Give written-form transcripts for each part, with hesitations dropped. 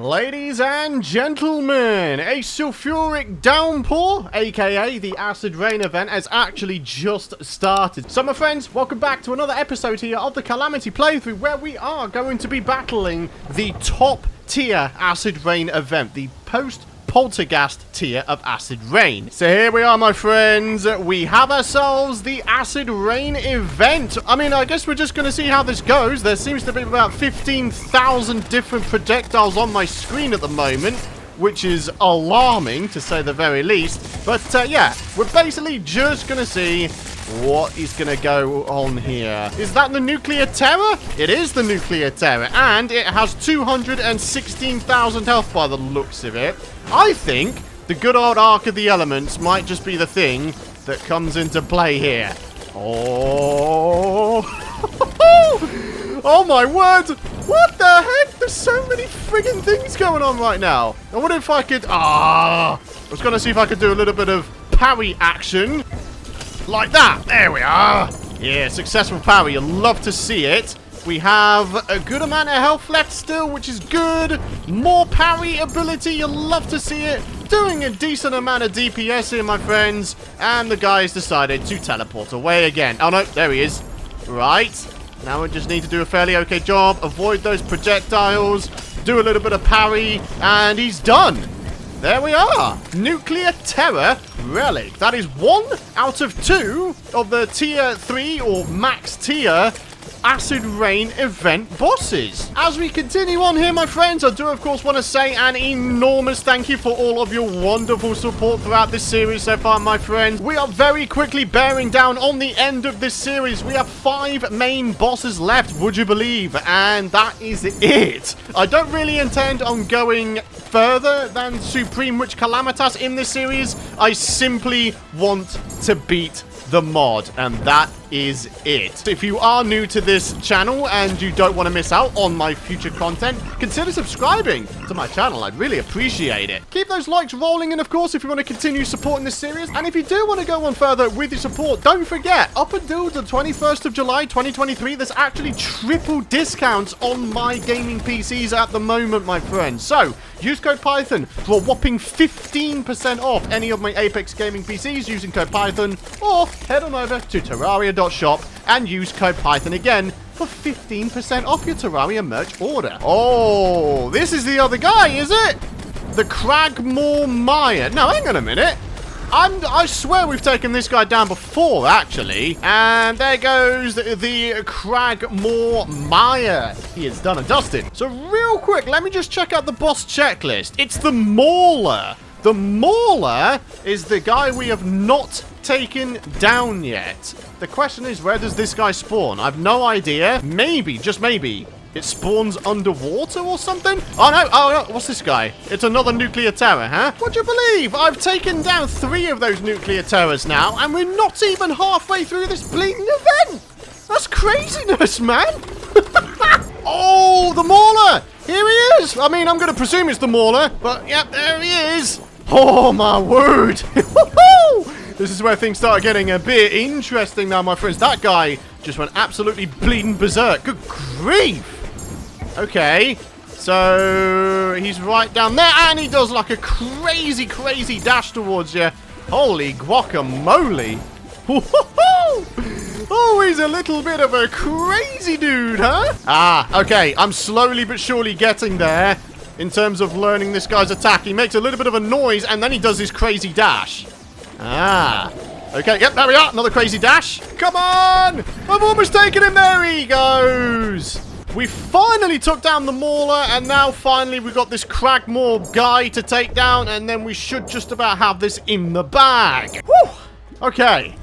Ladies and gentlemen, a sulfuric downpour, aka the Acid Rain event, has actually just started. So my friends, welcome back to another episode here of the Calamity playthrough, where we are going to be battling the top tier Acid Rain event, the post-Poltergeist tier of Acid Rain. So here we are, my friends. We have ourselves the Acid Rain event. I mean, I guess we're just going to see how this goes. There seems to be about 15,000 different projectiles on my screen at the moment, which is alarming, to say the very least. But, yeah, we're basically just going to see what is going to go on here. Is that the nuclear terror? It is the nuclear terror, and it has 216,000 health by the looks of it. I think the good old Arc of the Elements might just be the thing that comes into play here. Oh, oh my word! What the heck? There's so many friggin' things going on right now. I wonder if I could... I was going to see if I could do a little bit of parry action. Like that. There we are. Yeah, successful parry. You'll love to see it. We have a good amount of health left still, which is good. More parry ability. You'll love to see it. Doing a decent amount of DPS here, my friends. And the guy's decided to teleport away again. Oh, no. There he is. Right. Now we just need to do a fairly okay job. Avoid those projectiles. Do a little bit of parry. And he's done. There we are. Nuclear Terror Relic. That is 1 out of 2 of the tier 3 or max tier Acid Rain event bosses. As we continue on here, my friends, I do of course want to say an enormous thank you for all of your wonderful support throughout this series so far, my friends. We are very quickly bearing down on the end of this series. We have 5 main bosses left, would you believe? And that is it. I don't really intend on going further than Supreme Witch Calamitas in this series. I simply want to beat the mod, and that is it. If you are new to this channel and you don't want to miss out on my future content, consider subscribing to my channel. I'd really appreciate it. Keep those likes rolling, and of course, if you want to continue supporting this series, and if you do want to go on further with your support, don't forget, up until the 21st of July 2023, there's actually triple discounts on my gaming PCs at the moment, my friends. So use code Python for a whopping 15% off any of my Apex gaming PCs using code Python, or head on over to Terraria.shop and use code Python again for 15% off your Terraria merch order. Oh, this is the other guy, is it? The Cragmore Mire. No, hang on a minute. I swear we've taken this guy down before, actually. And there goes the Cragmore Mire. He is done and dusted. So real quick, let me just check out the boss checklist. It's the Mauler. The Mauler is the guy we have not taken down yet. The question is, where does this guy spawn? I've no idea. Maybe, just maybe, it spawns underwater or something? Oh no, what's this guy? It's another nuclear terror, huh? Would you believe I've taken down 3 of those nuclear terrors now, and we're not even halfway through this bleeding event? That's craziness, man. Oh, the Mauler. Here he is. I mean, I'm going to presume it's the Mauler, but yep, there he is. Oh, my word. This is where things start getting a bit interesting now, my friends. That guy just went absolutely bleeding berserk. Good grief. Okay, so he's right down there, and he does like a crazy, crazy dash towards you. Holy guacamole. Oh, he's a little bit of a crazy dude, huh? Ah, okay, I'm slowly but surely getting there in terms of learning this guy's attack. He makes a little bit of a noise, and then he does his crazy dash. Ah, okay, yep, there we are. Another crazy dash. Come on! I've almost taken him. There he goes. We finally took down the Mauler, and now finally we've got this Cragmore guy to take down, and then we should just about have this in the bag. Whew. Okay.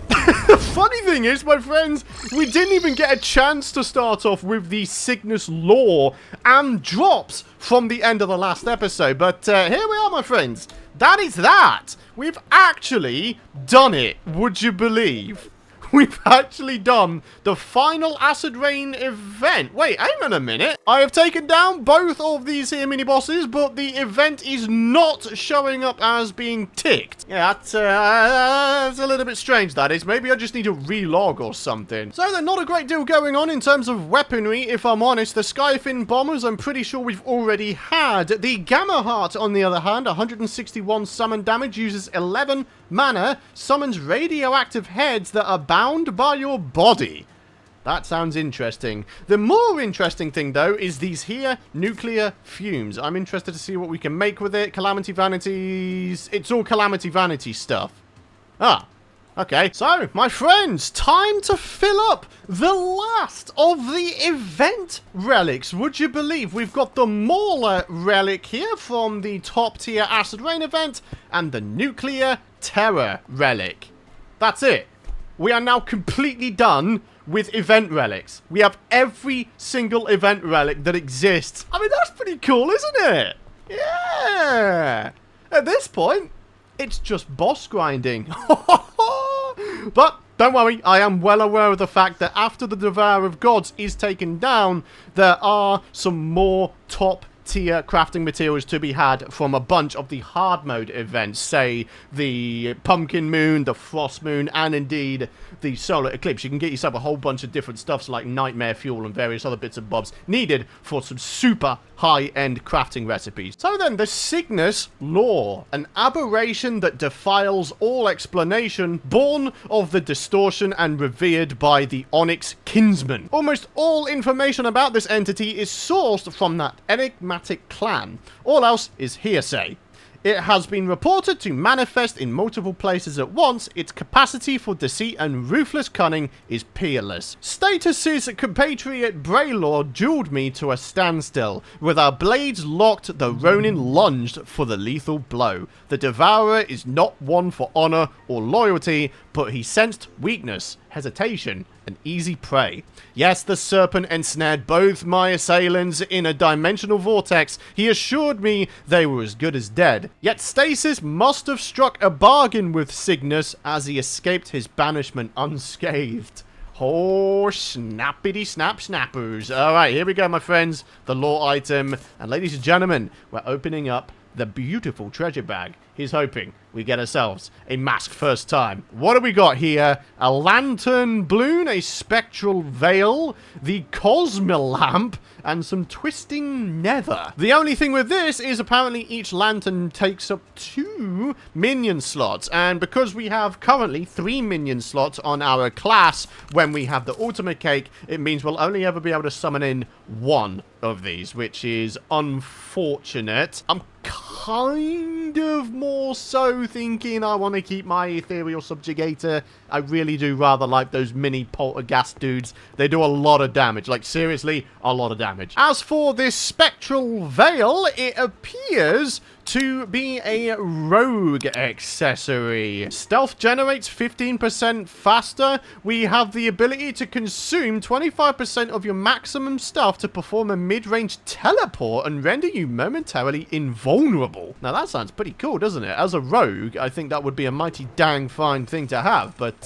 The funny thing is, my friends, we didn't even get a chance to start off with the Cygnus lore and drops from the end of the last episode. But here we are, my friends. That is that. We've actually done it. Would you believe? we've actually done the final Acid Rain event. Wait, hang on a minute. I have taken down both of these here mini-bosses, but the event is not showing up as being ticked. Yeah, that's a little bit strange, that is. Maybe I just need to relog or something. So there's not a great deal going on in terms of weaponry, if I'm honest. The Skyfin bombers, I'm pretty sure we've already had. The Gamma Heart, on the other hand, 161 summon damage, uses 11 mana, summons radioactive heads that are bound by your body. That sounds interesting. The more interesting thing, though, is these here nuclear fumes. I'm interested to see what we can make with it. Calamity Vanities. It's all Calamity Vanity stuff. Ah. Okay, so, my friends, time to fill up the last of the event relics. Would you believe we've got the Mauler relic here from the top tier Acid Rain event and the Nuclear Terror relic. That's it. We are now completely done with event relics. We have every single event relic that exists. I mean, that's pretty cool, isn't it? Yeah. At this point, it's just boss grinding. But don't worry, I am well aware of the fact that after the Devourer of Gods is taken down, there are some more top tier crafting materials to be had from a bunch of the hard mode events, say the Pumpkin Moon, the Frost Moon, and indeed the Solar Eclipse. You can get yourself a whole bunch of different stuffs like Nightmare Fuel and various other bits and bobs needed for some super high-end crafting recipes. So then, the Cygnus Law, an aberration that defiles all explanation, born of the distortion and revered by the Onyx Kinsman. Almost all information about this entity is sourced from that enigmatic clan. All else is hearsay. It has been reported to manifest in multiple places at once. Its capacity for deceit and ruthless cunning is peerless. Status's compatriot Braylord dueled me to a standstill. With our blades locked, the Ronin lunged for the lethal blow. The Devourer is not one for honor or loyalty, but he sensed weakness, hesitation, and easy prey. Yes, the serpent ensnared both my assailants in a dimensional vortex. He assured me they were as good as dead. Yet Stasis must have struck a bargain with Cygnus as he escaped his banishment unscathed. Oh, snappity snap snappers. Alright, here we go, my friends. The law item. And ladies and gentlemen, we're opening up the beautiful treasure bag. He's hoping we get ourselves a mask first time. What do we got here? A lantern balloon, a spectral veil, the Cosmolamp, and some twisting nether. The only thing with this is apparently each lantern takes up 2 minion slots, and because we have currently 3 minion slots on our class when we have the ultimate cake, it means we'll only ever be able to summon in 1 of these, which is unfortunate. I'm kind of more so thinking I want to keep my ethereal subjugator. I really do rather like those mini poltergeist dudes. They do a lot of damage, like seriously a lot of damage. As for this spectral veil, it appears to be a rogue accessory. Stealth generates 15% faster. We have the ability to consume 25% of your maximum stuff to perform a mid-range teleport and render you momentarily invulnerable. Now that sounds pretty cool, doesn't it? As a rogue, I think that would be a mighty dang fine thing to have. But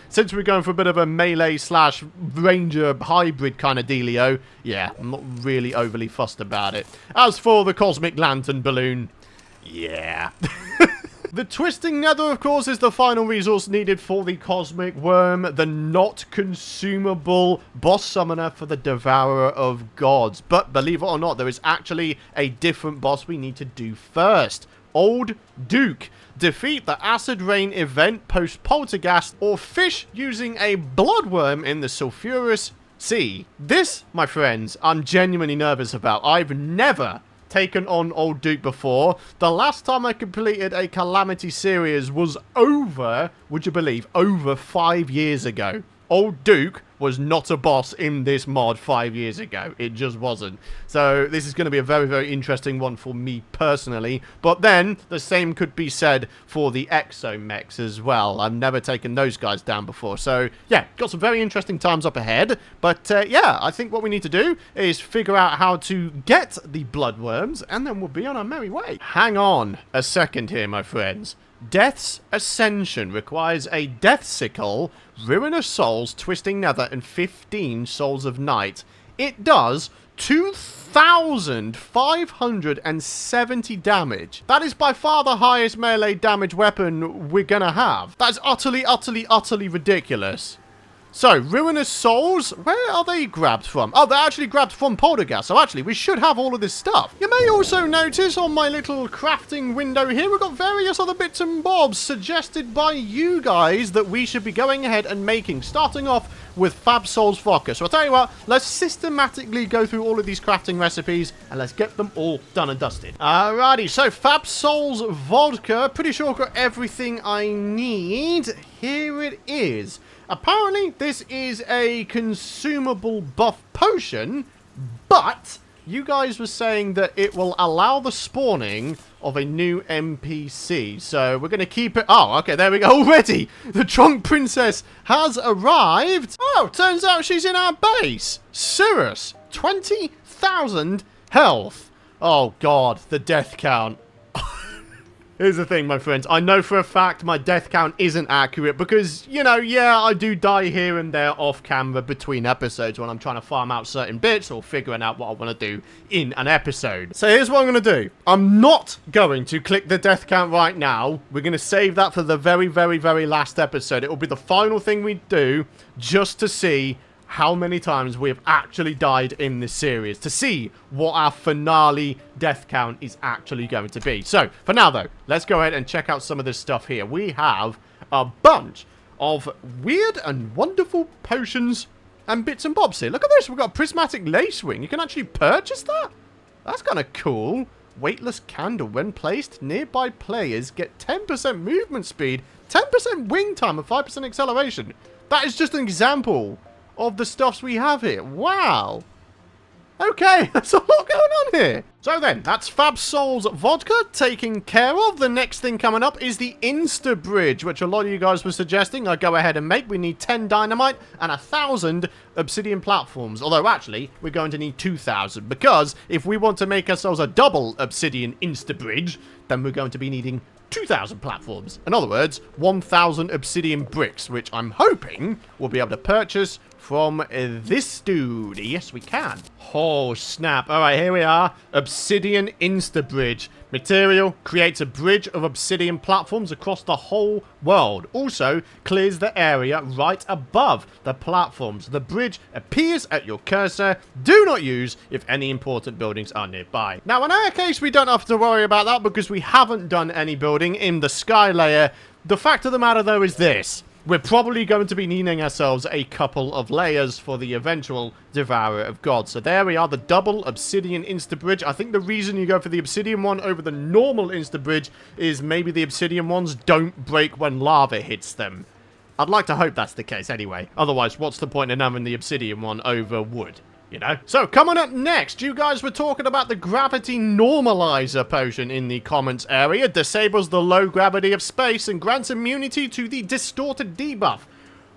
since we're going for a bit of a melee slash ranger hybrid kind of dealio, yeah, I'm not really overly fussed about it. As for the cosmic lantern balloon, yeah. The twisting nether, of course, is the final resource needed for the cosmic worm, the not consumable boss summoner for the Devourer of Gods. But believe it or not, there is actually a different boss we need to do first. Old Duke. Defeat the Acid Rain event post-Poltergeist, or fish using a bloodworm in the sulfurous sea. This, my friends, I'm genuinely nervous about. I've never taken on Old Duke before. The last time I completed a Calamity series was over, would you believe, over 5 years ago. Old Duke was not a boss in this mod 5 years ago. It just wasn't. So this is going to be a very, very interesting one for me personally. But then the same could be said for the Exomechs as well. I've never taken those guys down before. So yeah, got some very interesting times up ahead. But yeah, I think what we need to do is figure out how to get the bloodworms, and then we'll be on our merry way. Hang on a second here, my friends. Death's Ascension requires a Death Sickle, Ruinous Souls, Twisting Nether, and 15 Souls of Night. It does 2,570 damage. That is by far the highest melee damage weapon we're gonna have. That's utterly, utterly, utterly ridiculous. So, Ruinous Souls, where are they grabbed from? Oh, they're actually grabbed from Poltergeist, so actually, we should have all of this stuff. You may also notice on my little crafting window here, we've got various other bits and bobs suggested by you guys that we should be going ahead and making, starting off with Fab Souls Vodka. So I'll tell you what, let's systematically go through all of these crafting recipes, and let's get them all done and dusted. Alrighty, so Fab Souls Vodka, pretty sure I've got everything I need. Here it is. Apparently, this is a consumable buff potion, but you guys were saying that it will allow the spawning of a new NPC. So we're going to keep it... Oh, okay, there we go. Already, the Drunk Princess has arrived. Oh, turns out she's in our base. Cirrus, 20,000 health. Oh, God, the death count. Here's the thing, my friends. I know for a fact my death count isn't accurate because, you know, yeah, I do die here and there off camera between episodes when I'm trying to farm out certain bits or figuring out what I want to do in an episode. So here's what I'm going to do. I'm not going to click the death count right now. We're going to save that for the very, very, very last episode. It will be the final thing we do just to see how many times we have actually died in this series, to see what our finale death count is actually going to be. So, for now though, let's go ahead and check out some of this stuff here. We have a bunch of weird and wonderful potions and bits and bobs here. Look at this, we've got a prismatic lace wing. You can actually purchase that? That's kind of cool. Weightless candle. When placed, nearby players get 10% movement speed, 10% wing time, and 5% acceleration. That is just an example of the stuffs we have here. Wow. Okay, there's a lot going on here. So then, that's Fab Souls Vodka taken care of. The next thing coming up is the Insta Bridge, which a lot of you guys were suggesting I go ahead and make. We need 10 dynamite and 1,000 obsidian platforms. Although, actually, we're going to need 2,000, because if we want to make ourselves a double obsidian Insta Bridge, then we're going to be needing 2,000 platforms. In other words, 1,000 obsidian bricks, which I'm hoping we'll be able to purchase from this dude. Yes, we can. Oh, snap. All right, here we are. Obsidian Insta-Bridge. Material creates a bridge of obsidian platforms across the whole world. Also, clears the area right above the platforms. The bridge appears at your cursor. Do not use if any important buildings are nearby. Now, in our case, we don't have to worry about that because we haven't done any building in the sky layer. The fact of the matter, though, is this. We're probably going to be needing ourselves a couple of layers for the eventual Devourer of God. So there we are, the double obsidian insta-bridge. I think the reason you go for the obsidian one over the normal insta-bridge is maybe the obsidian ones don't break when lava hits them. I'd like to hope that's the case anyway. Otherwise, what's the point in having the obsidian one over wood? You know? So, coming up next, you guys were talking about the Gravity Normalizer potion in the comments area. Disables the low gravity of space and grants immunity to the Distorted debuff.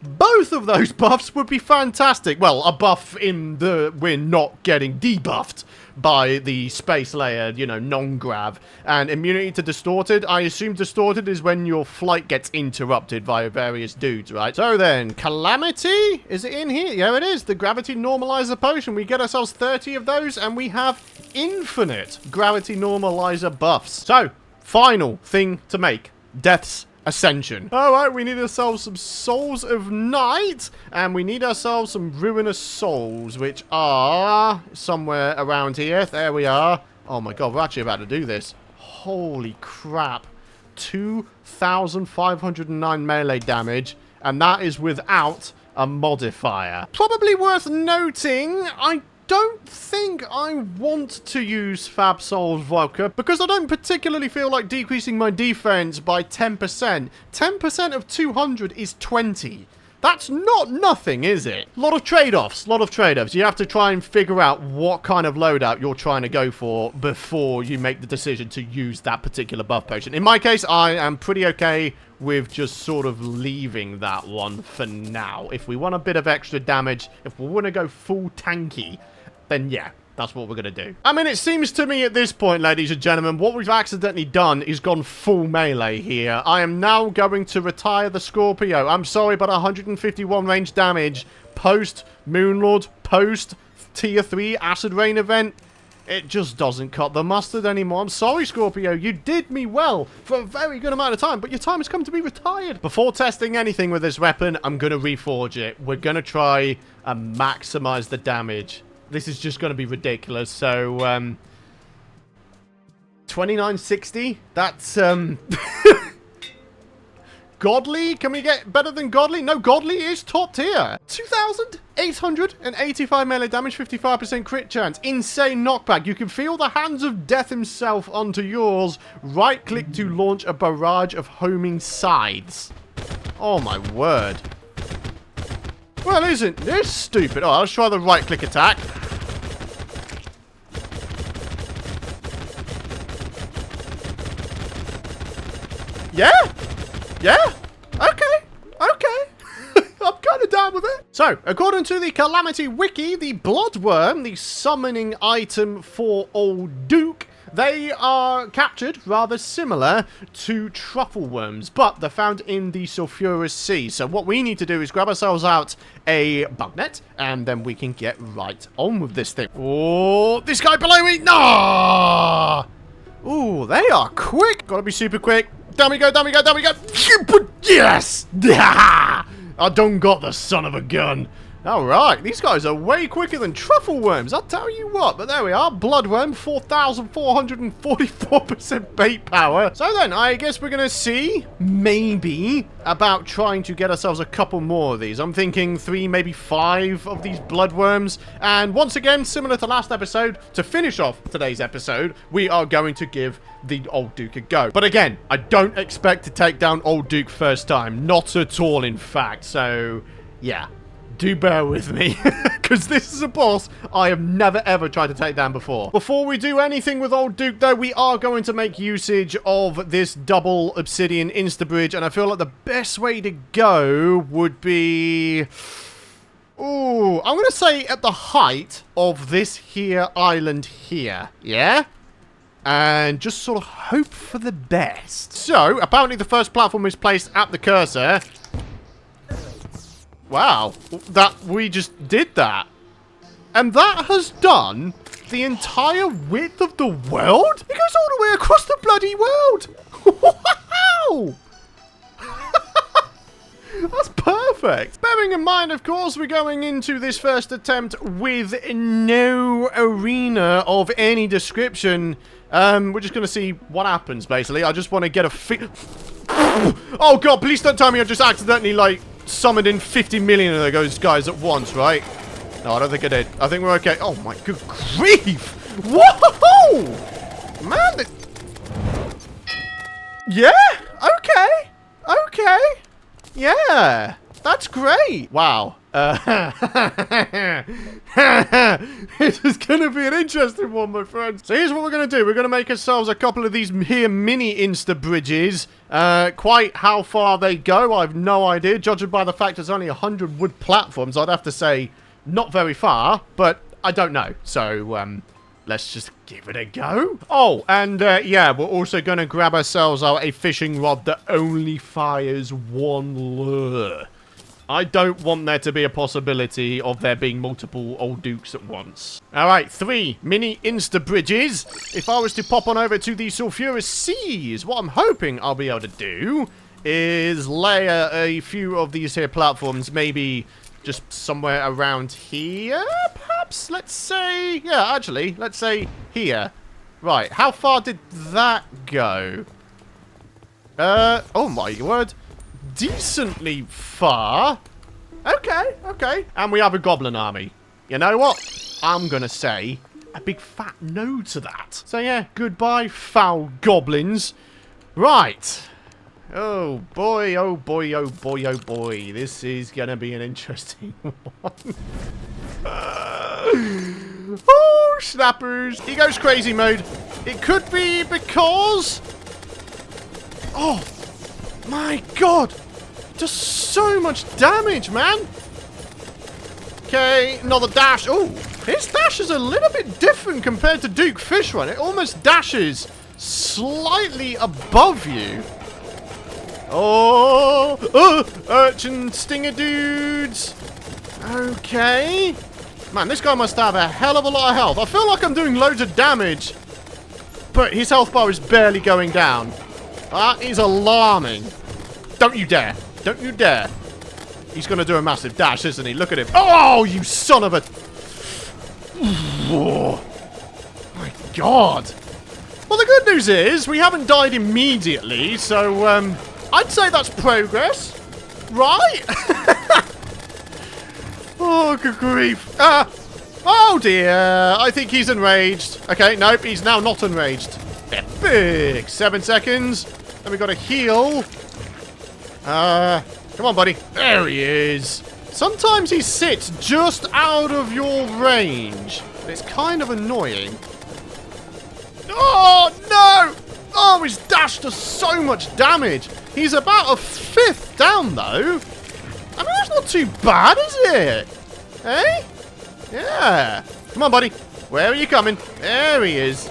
Both of those buffs would be fantastic. Well, a buff in the... we're not getting debuffed by the space layer, you know, non-grav. And immunity to Distorted. I assume Distorted is when your flight gets interrupted via various dudes, right? So then, Calamity? Is it in here? Yeah, it is. The Gravity Normalizer potion. We get ourselves 30 of those, and we have infinite Gravity Normalizer buffs. So, final thing to make. Death's Ascension. Alright, we need ourselves some Souls of Night, and we need ourselves some Ruinous Souls, which are somewhere around here. There we are. Oh my god, we're actually about to do this. Holy crap. 2,509 melee damage, and that is without a modifier. Probably worth noting, I don't think I want to use Fab Souls Vodka because I don't particularly feel like decreasing my defense by 10%. 10% of 200 is 20. That's not nothing, is it? A lot of trade-offs, You have to try and figure out what kind of loadout you're trying to go for before you make the decision to use that particular buff potion. In my case, I am pretty okay with just sort of leaving that one for now. If we want a bit of extra damage, if we want to go full tanky, then yeah, That's what we're going to do. I mean, it seems to me at this point, ladies and gentlemen, what we've accidentally done is gone full melee here. I am now going to retire the Scorpio. I'm sorry, but 151 range damage post Moonlord, post tier 3 Acid Rain event. It just doesn't cut the mustard anymore. I'm sorry, Scorpio. You did me well for a very good amount of time, but your time has come to be retired. Before testing anything with this weapon, I'm going to reforge it. We're going to try and maximize the damage. This is just going to be ridiculous. So, 2960. That's, Godly? Can we get better than Godly? No, Godly is top tier. 2,885 melee damage, 55% crit chance. Insane knockback. You can feel the hands of death himself onto yours. Right-click to launch a barrage of homing scythes. Oh, my word. Well, isn't this stupid? Oh, let's try the right-click attack. Yeah? Yeah? Okay. Okay. I'm kind of down with it. So, according to the Calamity Wiki, the Bloodworm, the summoning item for Old Duke, they are captured rather similar to truffle worms, but they're found in the sulfurous sea. So what we need to do is grab ourselves out a bug net, and then we can get right on with this thing. Oh, this guy below me. No! Ooh, they are quick. Gotta be super quick. Down we go, down we go, down we go. Yes! I don't got the son of a gun. Alright, these guys are way quicker than truffle worms, I'll tell you what. But there we are, Bloodworm, 4,444% bait power. So then, I guess we're going to see, maybe, about trying to get ourselves a couple more of these. I'm thinking 3, maybe 5 of these Bloodworms. And once again, similar to last episode, to finish off today's episode, we are going to give the Old Duke a go. But again, I don't expect to take down Old Duke first time. Not at all, in fact. So, yeah. Do bear with me, because this is a boss I have never ever tried to take down before. Before we do anything with Old Duke, though, we are going to make usage of this double obsidian insta-bridge, and I feel like the best way to go would be... Ooh, I'm going to say at the height of this here island here, yeah? And just sort of hope for the best. So, apparently the first platform is placed at the cursor. Wow, that we just did that. And that has done the entire width of the world? It goes all the way across the bloody world. Wow! That's perfect. Bearing in mind, of course, we're going into this first attempt with no arena of any description. We're just going to see what happens, basically. I just want to get a Oh, God, please don't tell me I just accidentally, like, summoned in 50 million of those guys at once, right? No, I don't think I did. I think we're okay. Oh, my good grief. Whoa! Man, yeah? Okay. Okay. Yeah. That's great. Wow. This is going to be an interesting one, my friends. So here's what we're going to do. We're going to make ourselves a couple of these here mini insta-bridges. Quite how far they go, I have no idea. Judging by the fact there's only 100 wood platforms, I'd have to say not very far, but I don't know. So, let's just give it a go. Oh, and yeah, we're also going to grab ourselves out a fishing rod that only fires one lure. I don't want there to be a possibility of there being multiple Old Dukes at once. Alright, 3 mini insta-bridges. If I was to pop on over to the sulfurous seas, what I'm hoping I'll be able to do is layer a few of these here platforms, maybe just somewhere around here, perhaps? Let's say, yeah, actually, let's say here. Right, how far did that go? Oh my word. Decently far. Okay, okay. And we have a goblin army. You know what? I'm gonna say a big fat no to that. So yeah, goodbye, foul goblins. Right. Oh boy, oh boy, oh boy, oh boy. This is gonna be an interesting one. Oh, snappers. He goes crazy mode. It could be because... Oh, my God. Does so much damage, man. Okay, another dash. Oh, His dash is a little bit different compared to Duke Fishrun. It almost dashes slightly above you. Oh, urchin stinger dudes. Okay. Man, this guy must have a hell of a lot of health. I feel like I'm doing loads of damage, but his health bar is barely going down. That is alarming. Don't you dare. Don't you dare. He's going to do a massive dash, isn't he? Look at him. Oh, you son of a... Oh, my God. Well, the good news is we haven't died immediately, so I'd say that's progress. Right? Oh, good grief. Oh, dear. I think he's enraged. Okay, nope, he's now not enraged. Epic. 7 seconds. And we got a heal. Come on, buddy. There he is. Sometimes he sits just out of your range. It's kind of annoying. Oh, no! Oh, his dash does so much damage. He's about a fifth down, though. I mean, that's not too bad, is it? Hey? Yeah. Come on, buddy. Where are you coming? There he is.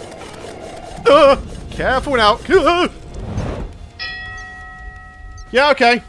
Careful now. Yeah, okay.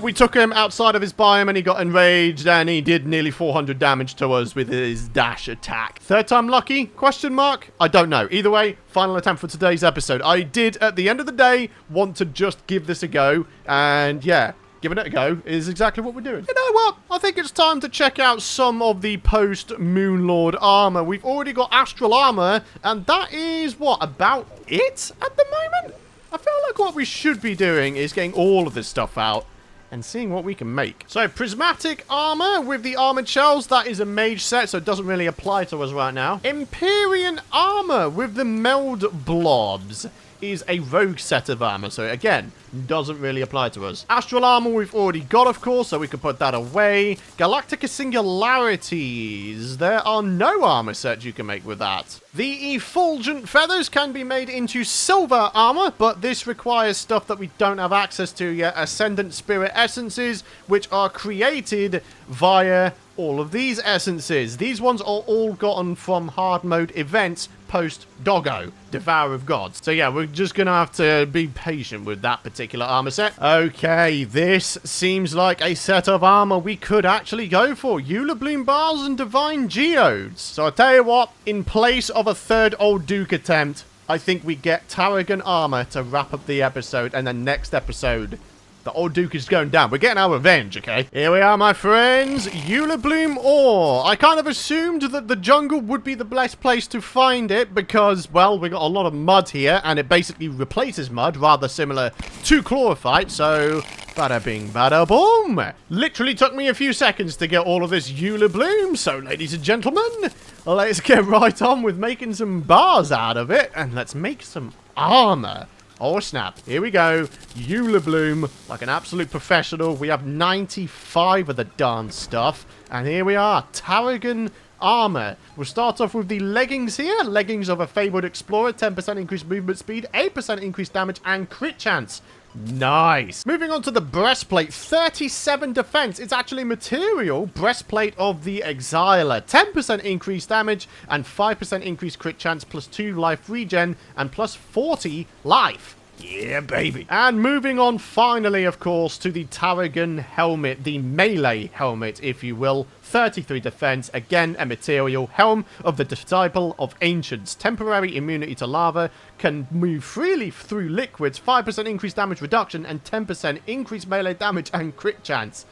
We took him outside of his biome and he got enraged and he did nearly 400 damage to us with his dash attack. Third time lucky? Question mark? I don't know. Either way, final attempt for today's episode. I did, at the end of the day, want to just give this a go. And yeah, giving it a go is exactly what we're doing. You know what? I think it's time to check out some of the post-Moonlord armor. We've already got Astral armor and that is, what, about it at the moment? I feel like what we should be doing is getting all of this stuff out and seeing what we can make. So, prismatic armor with the armored shells. That is a mage set, so it doesn't really apply to us right now. Empyrean armor with the meld blobs is a rogue set of armor, so again, doesn't really apply to us. Astral armor we've already got, of course, so we can put that away. Galactica singularities. There are no armor sets you can make with that. The effulgent feathers can be made into silver armor, but this requires stuff that we don't have access to yet. Ascendant spirit essences, which are created via all of these essences. These ones are all gotten from hard mode events post Doggo, Devourer of Gods. So yeah, we're just gonna have to be patient with that particular armor set. Okay, this seems like a set of armor we could actually go for. Eula Bloom bars and Divine Geodes. So I'll tell you what, in place of a third Old Duke attempt, I think we get Tarragon armor to wrap up the episode, and then next episode, the Old Duke is going down. We're getting our revenge, okay? Here we are, my friends. Eula Bloom ore. I kind of assumed that the jungle would be the best place to find it because, well, we got a lot of mud here, and it basically replaces mud, rather similar to chlorophyte, so bada bing, bada boom. Literally took me a few seconds to get all of this Eula Bloom, so ladies and gentlemen, let's get right on with making some bars out of it, and let's make some armor. Oh, snap. Here we go. Eula Bloom, like an absolute professional. We have 95 of the darn stuff. And here we are. Tarragon armor. We'll start off with the leggings here. Leggings of a Fabled Explorer. 10% increased movement speed, 8% increased damage, and crit chance. Nice. Moving on to the breastplate. 37 defense. It's actually material. Breastplate of the Exiler. 10% increased damage and 5% increased crit chance plus 2 life regen and plus 40 life. Yeah, baby. And moving on finally, of course, to the Tarragon helmet. The melee helmet, if you will. 33 defense. Again, a material. Helm of the Disciple of Ancients. Temporary immunity to lava. Can move freely through liquids. 5% increased damage reduction and 10% increased melee damage and crit chance.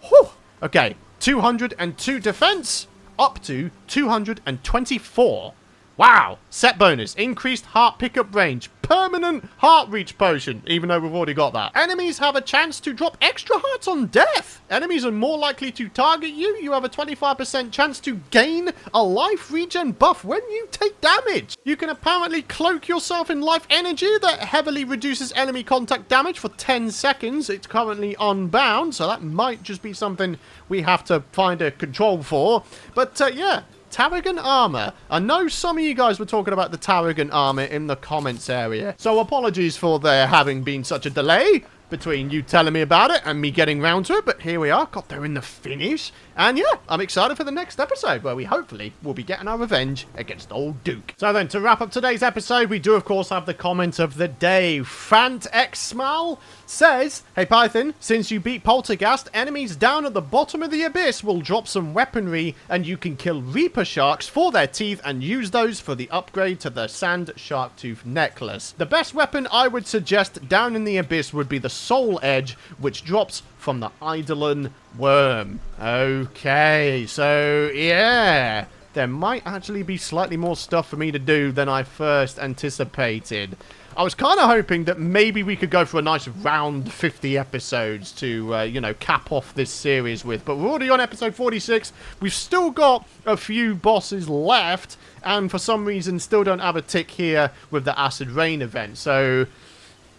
Whew. Okay. 202 defense. Up to 224. Wow. Set bonus. Increased heart pickup range. Permanent heart reach potion, even though we've already got that. Enemies have a chance to drop extra hearts on death. Enemies are more likely to target you. You have a 25% chance to gain a life regen buff when you take damage. You can apparently cloak yourself in life energy that heavily reduces enemy contact damage for 10 seconds. It's currently unbound, so that might just be something we have to find a control for. But yeah. Tarragon armor. I know some of you guys were talking about the Tarragon armor in the comments area, so apologies for there having been such a delay, between you telling me about it and me getting round to it, but here we are. Got there in the finish. And yeah, I'm excited for the next episode where we hopefully will be getting our revenge against old Duke. So then, to wrap up today's episode, we do of course have the comment of the day. FantXSmile says, "Hey Python, since you beat Poltergast, enemies down at the bottom of the abyss will drop some weaponry and you can kill Reaper Sharks for their teeth and use those for the upgrade to the Sand Shark Tooth necklace. The best weapon I would suggest down in the abyss would be the Soul Edge, which drops from the Eidolon Worm." Okay, so yeah, there might actually be slightly more stuff for me to do than I first anticipated. I was kind of hoping that maybe we could go for a nice round 50 episodes to, you know, cap off this series with. But we're already on episode 46. We've still got a few bosses left. And for some reason, still don't have a tick here with the Acid Rain event. So,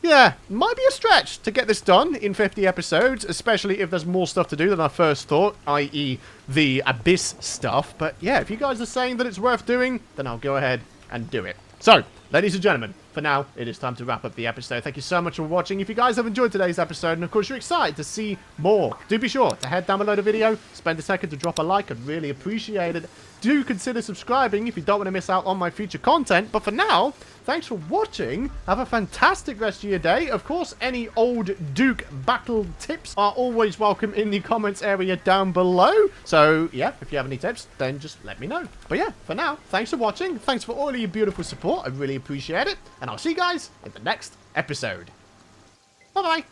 yeah, might be a stretch to get this done in 50 episodes. Especially if there's more stuff to do than I first thought. I.e. the Abyss stuff. But yeah, if you guys are saying that it's worth doing, then I'll go ahead and do it. So, ladies and gentlemen, for now, it is time to wrap up the episode. Thank you so much for watching. If you guys have enjoyed today's episode, and of course you're excited to see more, do be sure to head down below the video, spend a second to drop a like. I'd really appreciate it. Do consider subscribing if you don't want to miss out on my future content. But for now, thanks for watching. Have a fantastic rest of your day. Of course, any old Duke battle tips are always welcome in the comments area down below. So, yeah, if you have any tips, then just let me know. But yeah, for now, thanks for watching. Thanks for all of your beautiful support. I really appreciate it. And I'll see you guys in the next episode. Bye-bye.